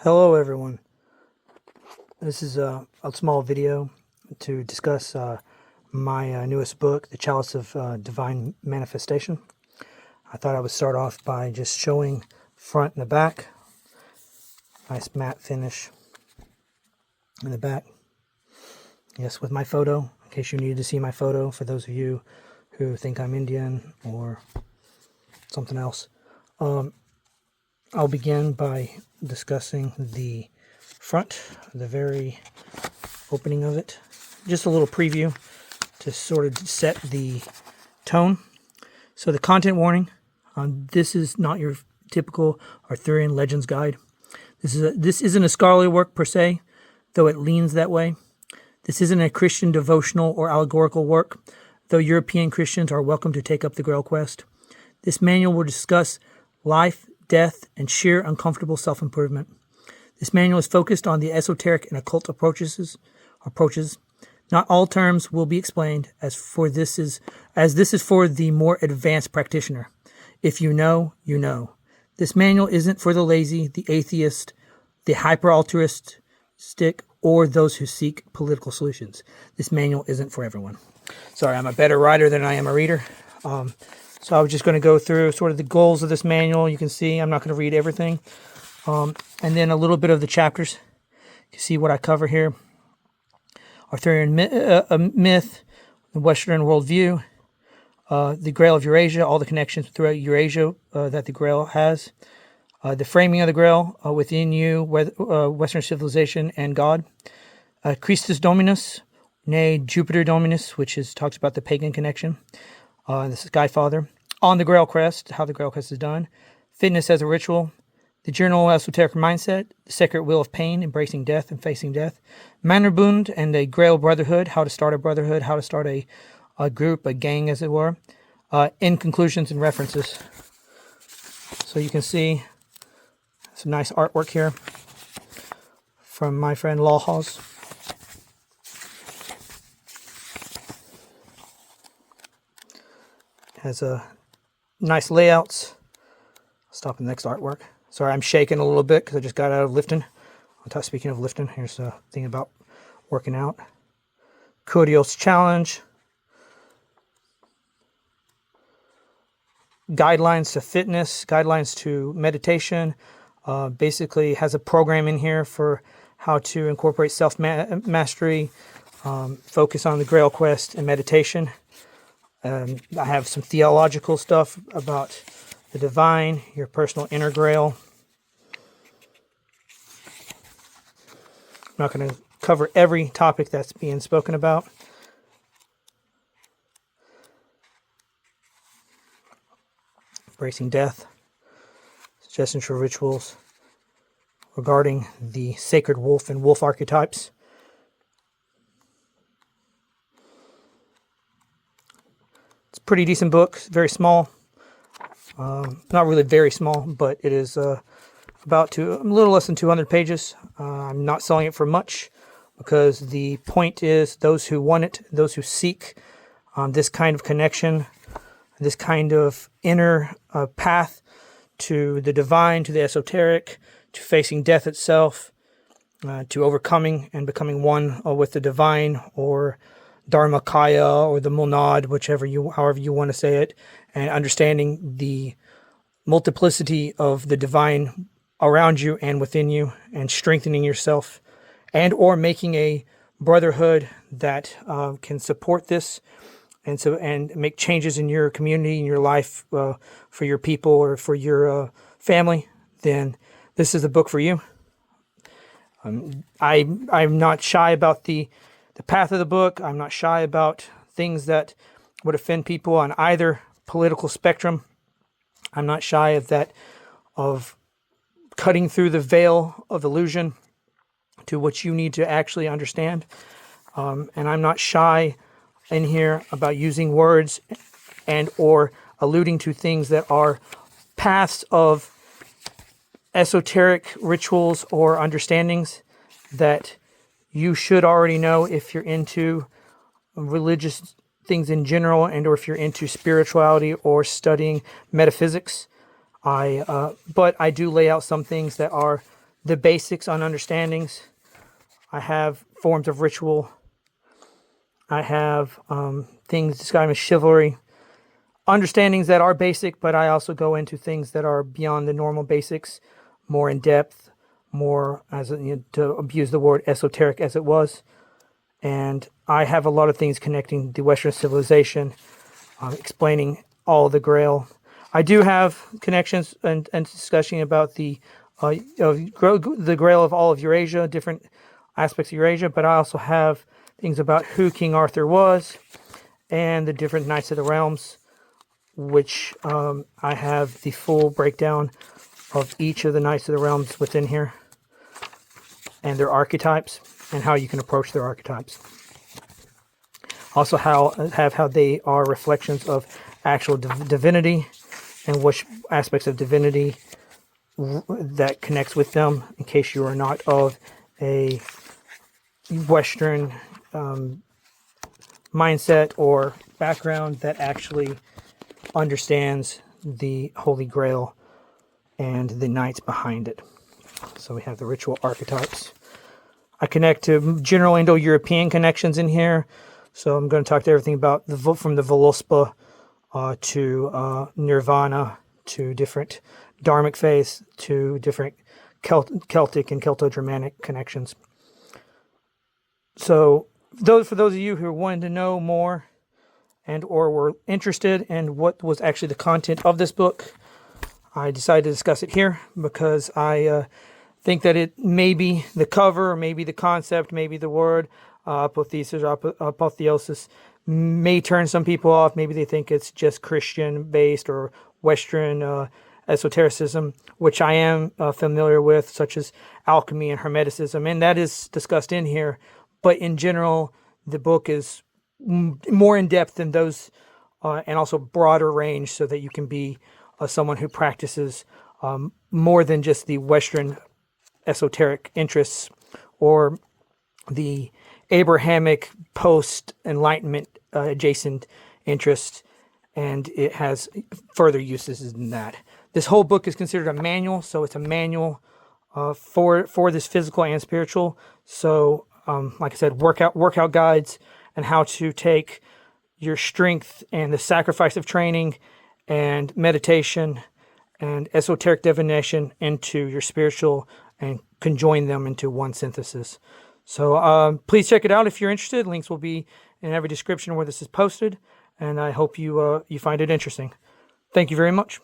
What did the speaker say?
Hello everyone. This is a small video to discuss my newest book, The Chalice of Divine Manifestation. I thought I would start off by just showing front and the back. Nice matte finish in the back. Yes, with my photo, in case you needed to see my photo, for those of you who think I'm Indian or something else. I'll begin by discussing the front, the very opening of it. Just a little preview to sort of set the tone. So the content warning, this is not your typical Arthurian Legends guide. This isn't a scholarly work per se, though it leans that way. This isn't a Christian devotional or allegorical work, though European Christians are welcome to take up the Grail quest. This manual will discuss life, death, and sheer uncomfortable self-improvement. This manual is focused on the esoteric and occult approaches. Not all terms will be explained, as this is for the more advanced practitioner. If you know, you know. This manual isn't for the lazy, the atheist, the hyper-altruistic, or those who seek political solutions. This manual isn't for everyone. Sorry, I'm a better writer than I am a reader. So I was just going to go through sort of the goals of this manual. You can see I'm not going to read everything. And then a little bit of the chapters. You can see what I cover here. Arthurian myth, the Western worldview, the Grail of Eurasia, all the connections throughout Eurasia that the Grail has. The framing of the Grail within you, Western civilization and God. Christus Dominus, nay Jupiter Dominus, which talks about the pagan connection. The Sky Father. On the Grail Quest, how the Grail Quest is done. Fitness as a ritual. The Journal Esoteric Mindset. The Sacred Wheel of Pain, embracing death and facing death. Mannerbund and the Grail Brotherhood, how to start a brotherhood, how to start a group, a gang as it were. In conclusions and references. So you can see some nice artwork here from my friend Lawhaus. Has a nice layouts. Stop the next artwork. Sorry, I'm shaking a little bit because I just got out of lifting. Speaking of lifting, here's a thing about working out. Codios Challenge. Guidelines to fitness, guidelines to meditation. Basically has a program in here for how to incorporate self-mastery, focus on the Grail Quest and meditation. I have some theological stuff about the divine, your personal inner grail. I'm not going to cover every topic that's being spoken about. Embracing death. Suggestions for rituals regarding the sacred wolf and wolf archetypes. It's a pretty decent book, very small. Not really very small, but it is a little less than 200 pages. I'm not selling it for much because the point is those who want it, those who seek this kind of connection, this kind of inner path to the divine, to the esoteric, to facing death itself, to overcoming and becoming one with the divine or Dharmakaya or the monad, however you want to say it, and understanding the multiplicity of the divine around you and within you, and strengthening yourself, and or making a brotherhood that can support this, and make changes in your community, in your life, for your people or for your family. Then this is the book for you. I'm not shy about the path of the book. I'm not shy about things that would offend people on either political spectrum. I'm not shy of cutting through the veil of illusion to what you need to actually understand. And I'm not shy in here about using words and or alluding to things that are paths of esoteric rituals or understandings that you should already know if you're into religious things in general, and or if you're into spirituality or studying metaphysics. But I do lay out some things that are the basics on understandings. I have forms of ritual. I have things described as chivalry. Understandings that are basic, but I also go into things that are beyond the normal basics, more in depth, more, as to abuse the word esoteric as it was. And I have a lot of things connecting the Western civilization, explaining all the Grail. I do have connections and discussion about the Grail of all of Eurasia, different aspects of Eurasia, but I also have things about who King Arthur was and the different Knights of the Realms, which I have the full breakdown of each of the Knights of the Realms within here, and their archetypes, and how you can approach their archetypes. Also how they are reflections of actual divinity, and which aspects of divinity that connects with them, in case you are not of a Western mindset or background that actually understands the Holy Grail and the knights behind it. So we have the ritual archetypes. I connect to general Indo-European connections in here. So I'm going to talk to everything about from the Voluspa to Nirvana, to different Dharmic faiths, to different Celtic and Celto-Germanic connections. So for those of you who wanted to know more and or were interested in what was actually the content of this book, I decided to discuss it here because I think that it may be the cover, maybe the concept, maybe the word apotheosis or apotheosis may turn some people off. Maybe they think it's just Christian-based or Western esotericism, which I am familiar with, such as alchemy and Hermeticism, and that is discussed in here. But in general, the book is more in depth than those, and also broader range, so that you can be someone who practices more than just the Western esoteric interests or the Abrahamic post-Enlightenment adjacent interests, and it has further uses than that. This whole book is considered a manual, so it's a manual for this physical and spiritual. So, like I said, workout guides and how to take your strength and the sacrifice of training and meditation and esoteric divination into your spiritual and conjoin them into one synthesis. So please check it out if you're interested. Links will be in every description where this is posted, and I hope you find it interesting. Thank you very much.